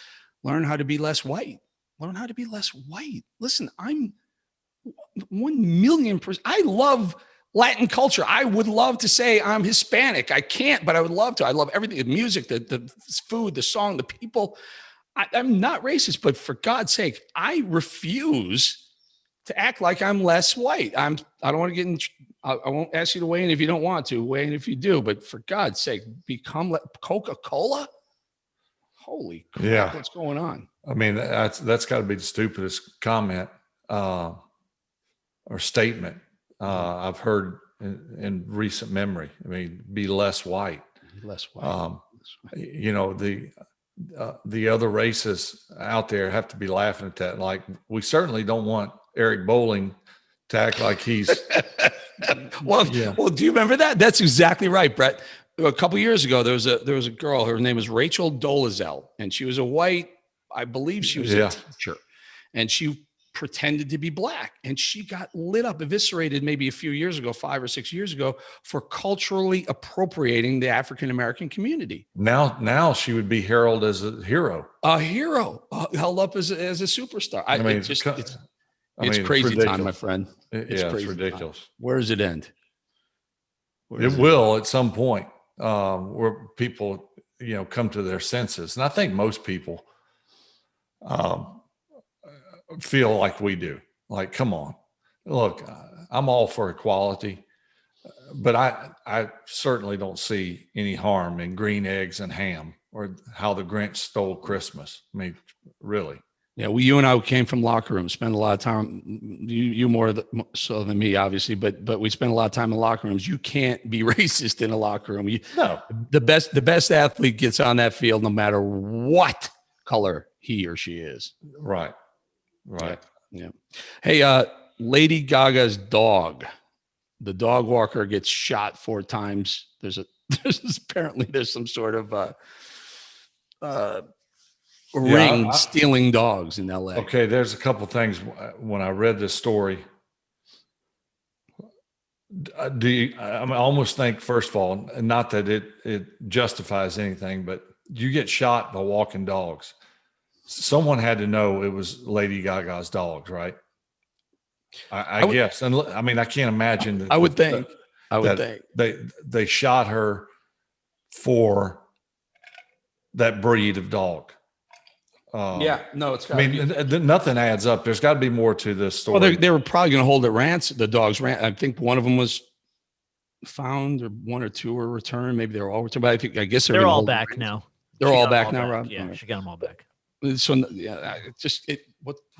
learn how to be less white. Learn how to be less white. Listen, I'm 1,000,000%. I love Latin culture. I would love to say I'm Hispanic. I can't, but I would love to. I love everything, the music, the food, the song, the people. I'm not racist, but for God's sake, I refuse to act like I'm less white. I don't want to get in. I won't ask you to weigh in if you don't want to. Weigh in if you do, but for God's sake, become Coca-Cola. Holy crap, yeah. What's going on? I mean, that's got to be the stupidest comment or statement I've heard in recent memory. I mean, be less white. Less white. You know, the other races out there have to be laughing at that. Like, we certainly don't want Eric Bolling to act like he's. Well, Yeah. well, do you remember that? That's exactly right, Brett. A couple years ago, there was a girl. Her name was Rachel Dolezal, and she was a white. I believe she was Yeah. a teacher, and she pretended to be black, and she got lit up, eviscerated maybe a few years ago, 5 or 6 years ago, for culturally appropriating the African American community. Now she would be heralded as a hero. A hero, held up as a superstar. It's crazy time, my friend. It's crazy ridiculous. Time. Where does it end? It will at some point, where people, come to their senses. And I think most people feel like we do. Like, come on, look, I'm all for equality, but I certainly don't see any harm in green eggs and ham or how the Grinch stole Christmas. I mean, really. Yeah, you and I came from locker rooms, spent a lot of time. You more so than me, obviously, but we spent a lot of time in locker rooms. You can't be racist in a locker room. No, the best athlete gets on that field, no matter what color he or she is. Right. Yeah. Hey, Lady Gaga's dog, the dog walker, gets shot 4 times. There's apparently some sort of ring stealing dogs in LA. Okay, there's a couple things when I read this story. I almost think, first of all, not that it justifies anything, but you get shot by walking dogs. Someone had to know it was Lady Gaga's dogs, right? I guess. And I mean, I can't imagine that. I would think they shot her for that breed of dog. It's. I mean, nothing adds up. There's got to be more to this story. Well, they were probably going to hold it ransom. The dogs ran. I think one of them was found, or 1 or 2 were returned. Maybe they're all returned. But I guess they're all back now. They're all back now, Rob. Yeah, she got them all back. So what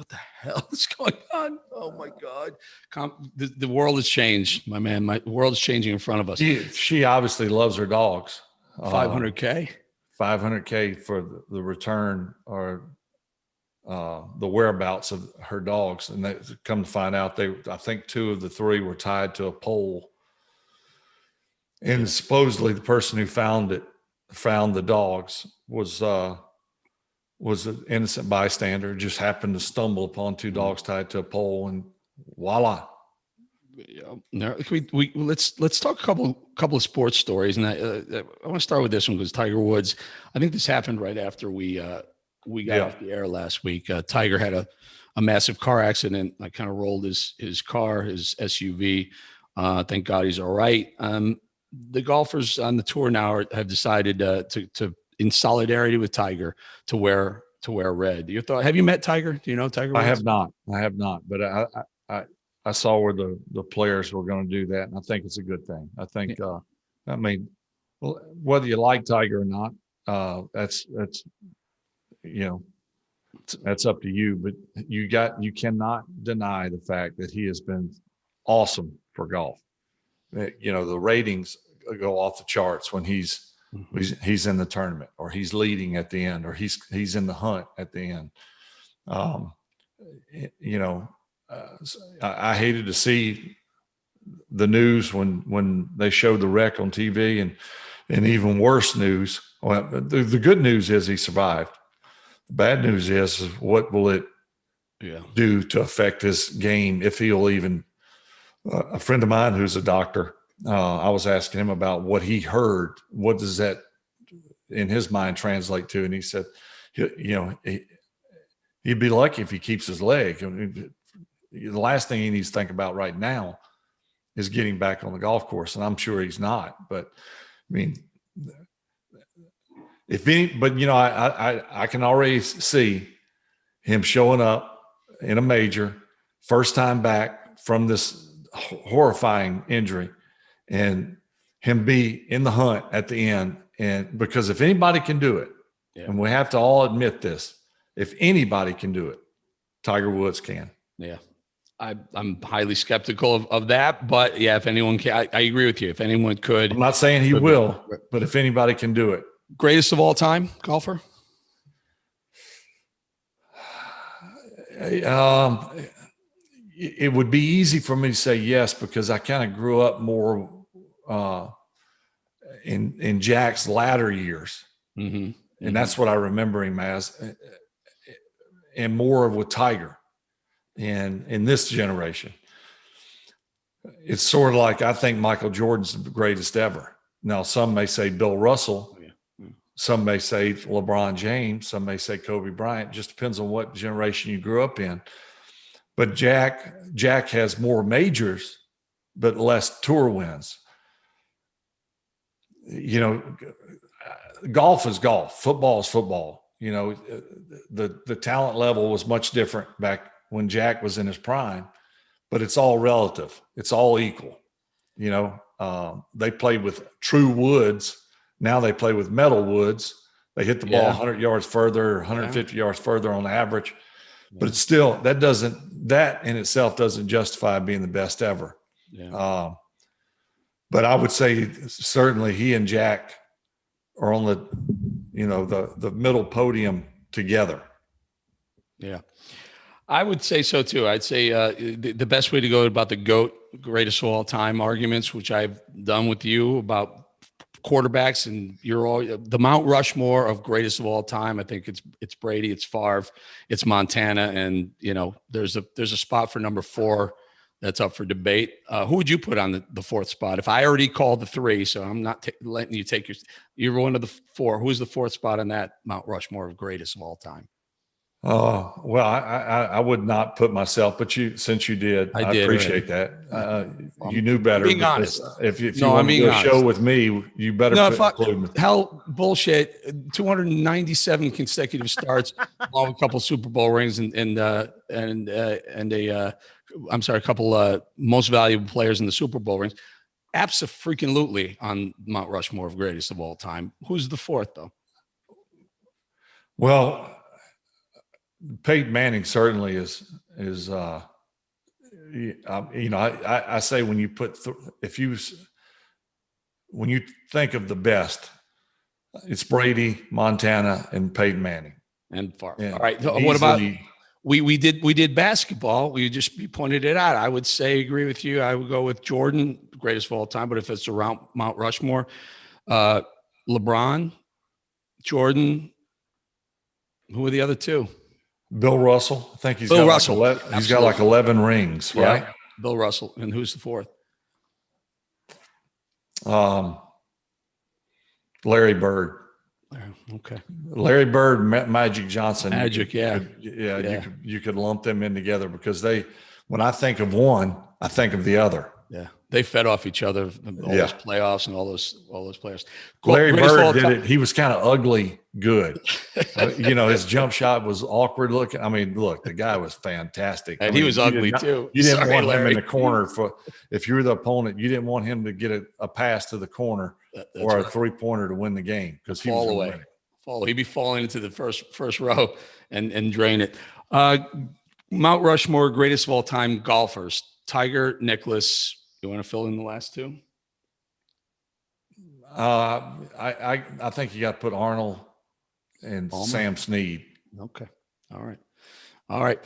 the hell is going on? Oh my God! The world has changed, my man. The world is changing in front of us. She obviously loves her dogs. $500K. $500K for the return or the whereabouts of her dogs, and they come to find out I think 2 of the 3 were tied to a pole, and supposedly the person who found the dogs was an innocent bystander, just happened to stumble upon 2 dogs tied to a pole, and voila. Yeah. No, let's talk a couple of sports stories, and I want to start with this one because Tiger Woods. I think this happened right after we got off the air last week. Tiger had a massive car accident. I kind of rolled his car, his SUV. Thank God he's all right. The golfers on the tour now have decided to in solidarity with Tiger to wear red. Your thought? Have you met Tiger? Do you know Tiger Woods? I have not, but I saw where the players were going to do that, and I think it's a good thing. I think, I mean, whether you like Tiger or not, that's up to you. But you cannot deny the fact that he has been awesome for golf. The ratings go off the charts when he's in the tournament, or he's leading at the end, or he's in the hunt at the end. I hated to see the news when they showed the wreck on TV, and even worse news. Well, the good news is he survived. The bad news is what will it do to affect his game, if he'll even. A friend of mine who's a doctor, I was asking him about what he heard. What does that in his mind translate to? And he said, he'd be lucky if he keeps his leg. I mean, the last thing he needs to think about right now is getting back on the golf course. And I'm sure he's not, but I mean, I can already see him showing up in a major, first time back from this horrifying injury, and him be in the hunt at the end. And because if anybody can do it, and we have to all admit this, if anybody can do it, Tiger Woods can. Yeah. I'm highly skeptical of that, but if anyone can, I agree with you. If anyone could, I'm not saying he will, but if anybody can do it. Greatest of all time golfer? it would be easy for me to say yes, because I kind of grew up more in Jack's latter years. And that's what I remember him as, and more with Tiger. And in this generation, it's sort of like, I think Michael Jordan's the greatest ever. Now, some may say Bill Russell, some may say LeBron James, some may say Kobe Bryant. Just depends on what generation you grew up in. But Jack has more majors, but less tour wins. You know, golf is golf. Football is football. You know, the talent level was much different back when Jack was in his prime, but it's all relative. It's all equal. You know, they played with true woods. Now they play with metal woods. They hit the ball 100 yards further, 150 yards further on average. But it's still, that in itself doesn't justify being the best ever. But I would say certainly he and Jack are on the middle podium together. Yeah, I would say so too. I'd say the best way to go about the GOAT, greatest of all time arguments, which I've done with you about quarterbacks, and you're all the Mount Rushmore of greatest of all time. I think it's Brady, it's Favre, it's Montana, and you know there's a spot for number 4 that's up for debate. Who would you put on the 4th spot? If I already called the 3, so I'm not letting you take you're one of the 4. Who's the 4th spot on that Mount Rushmore of greatest of all time? Well, I would not put myself, but since you did, I appreciate that. You knew better. Being honest. If you want to do a show with me, you better include me. Hell, bullshit. 297 consecutive starts, along with a couple Super Bowl rings, and a couple most valuable players in the Super Bowl rings. Abso-freaking-lutely on Mount Rushmore of greatest of all time. Who's the 4th though? Well, Peyton Manning certainly is I say when you put when you think of the best, it's Brady, Montana, and Peyton Manning and Favre. All right, what about we did basketball? You pointed it out. I would say agree with you. I would go with Jordan, greatest of all time. But if it's around Mount Rushmore, LeBron, Jordan. Who are the other 2? Bill Russell. I think he's got like 11 rings, right? Yeah. Bill Russell. And who's the 4th? Larry Bird. Okay. Larry Bird, Magic Johnson. Magic, You could lump them in together because when I think of one, I think of the other. Yeah. They fed off each other, all those playoffs and all those players. Larry Bird did it. He was kind of ugly good. His jump shot was awkward looking. I mean, look, the guy was fantastic. And he was ugly too. You didn't want him in the corner if you were the opponent. You didn't want him to get a pass to the corner or a 3-pointer to win the game because he fall was away. He'd be falling into the first row and drain it. Mount Rushmore, greatest of all time golfers: Tiger, Nicklaus. You want to fill in the last 2? I think you got to put Arnold and Sam Snead. Okay. All right.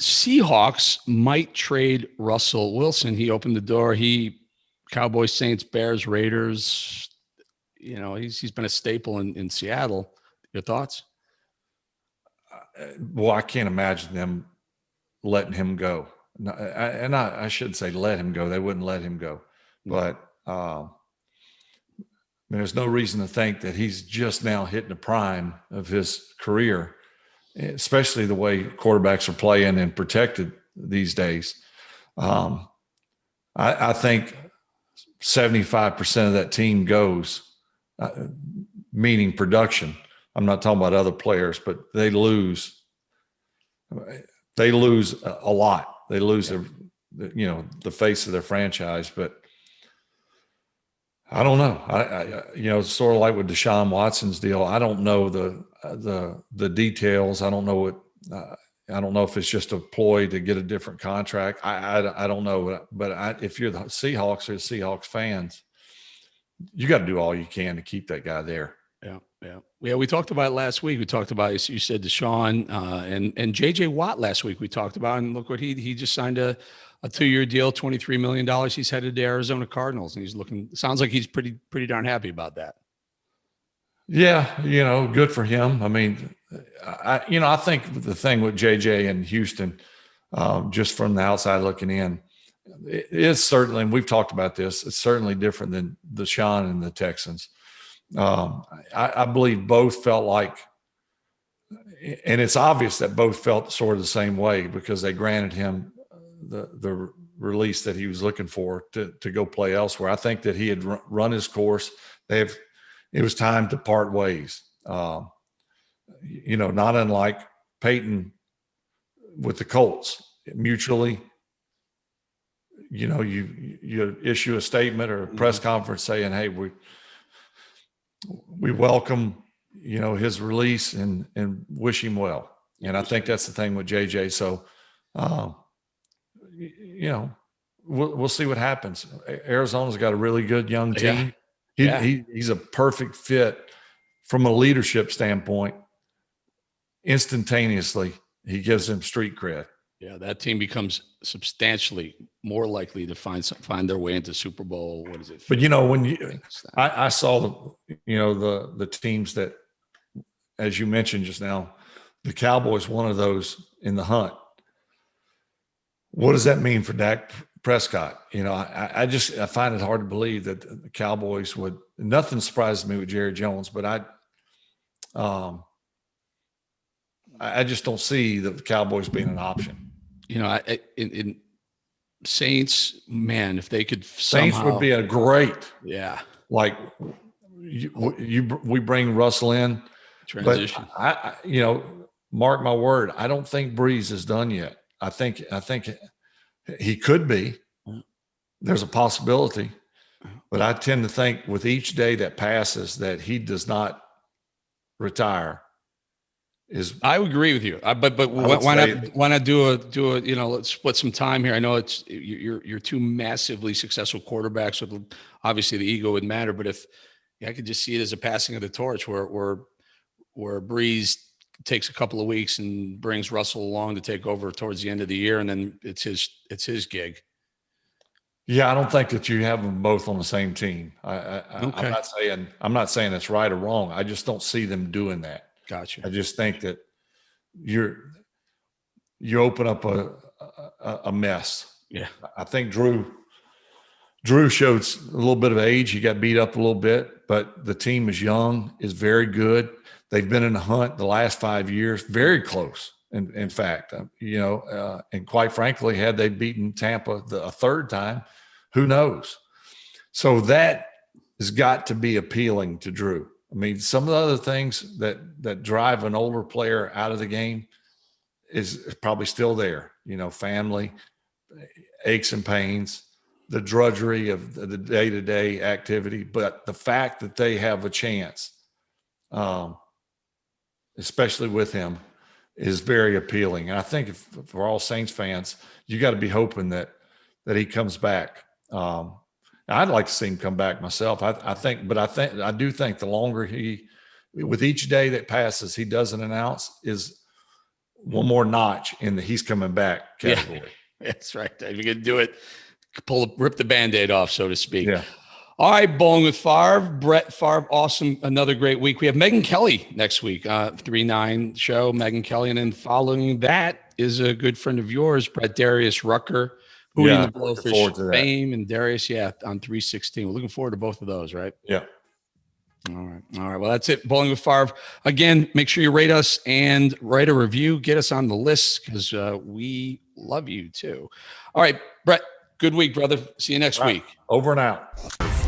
Seahawks might trade Russell Wilson. He opened the door. Cowboys, Saints, Bears, Raiders. You know, he's been a staple in Seattle. Your thoughts? Well, I can't imagine them letting him go. No, I shouldn't say let him go. They wouldn't let him go. But there's no reason to think that he's just now hitting the prime of his career, especially the way quarterbacks are playing and protected these days. I think 75% of that team goes, meaning production. I'm not talking about other players, but they lose a lot. They lose the face of their franchise, but I don't know. It's sort of like with Deshaun Watson's deal. I don't know the details. I don't know I don't know if it's just a ploy to get a different contract. I don't know, but if you're the Seahawks or the Seahawks fans, you got to do all you can to keep that guy there. Yeah. We talked about it last week. We talked about, you said Deshaun and JJ Watt last week we talked about, and look what he just signed a 2-year deal, $23 million. He's headed to Arizona Cardinals, and sounds like he's pretty darn happy about that. Yeah. Good for him. I mean, I think the thing with JJ in Houston, just from the outside looking in, it is certainly, and we've talked about this, it's certainly different than Deshaun and the Texans. I believe both felt like, and it's obvious that both felt sort of the same way because they granted him the release that he was looking for to go play elsewhere. I think that he had run his course. It was time to part ways. Not unlike Peyton with the Colts, mutually. You issue a statement or a press conference saying, "Hey, we welcome, his release and wish him well." And I think that's the thing with JJ. So, we'll see what happens. Arizona's got a really good young team. He's a perfect fit from a leadership standpoint. Instantaneously, he gives them street cred. Yeah, that team becomes substantially more likely to find their way into Super Bowl. What is it? But I saw the teams that, as you mentioned just now, the Cowboys, one of those in the hunt. What does that mean for Dak Prescott? I find it hard to believe that the Cowboys would. Nothing surprises me with Jerry Jones, but I just don't see the Cowboys being an option. In Saints, man, if they could Saints would be a great, yeah. Like we bring Russell in transition. But mark my word, I don't think Breeze is done yet. I think he could be. There's a possibility, but I tend to think with each day that passes that he does not retire. I agree with you, but why not do a let's split some time here. I know you're two massively successful quarterbacks with obviously the ego would matter, but if I could just see it as a passing of the torch where Breeze takes a couple of weeks and brings Russell along to take over towards the end of the year, and then it's his gig. Yeah, I don't think that you have them both on the same team. Okay. I'm not saying it's right or wrong. I just don't see them doing that. Gotcha. I just think that you open up a mess. Yeah. I think Drew showed a little bit of age. He got beat up a little bit, but the team is young, is very good. They've been in the hunt the last 5 years, very close. In fact, and quite frankly, had they beaten Tampa a third time, who knows? So that has got to be appealing to Drew. I mean, some of the other things that drive an older player out of the game is probably still there. Family, aches and pains, the drudgery of the day-to-day activity. But the fact that they have a chance, especially with him, is very appealing. And I think for all Saints fans, you got to be hoping that he comes back. I'd like to see him come back myself. I do think the longer with each day that passes, he doesn't announce is one more notch in the he's coming back category. Yeah, that's right. If you can do it, rip the Band-Aid off, so to speak. Yeah. All right, Bowling with Favre, Brett Favre, awesome. Another great week. We have Megan Kelly next week, 3-9 show, Megan Kelly. And then following that is a good friend of yours, Brett Darius Rucker. Who in the Blowfish fame and Darius, on 316. We're looking forward to both of those, right? Yeah. All right. Well, that's it. Bowling with Favre. Again, make sure you rate us and write a review. Get us on the list because we love you too. All right, Brett, good week, brother. See you next week. Over and out.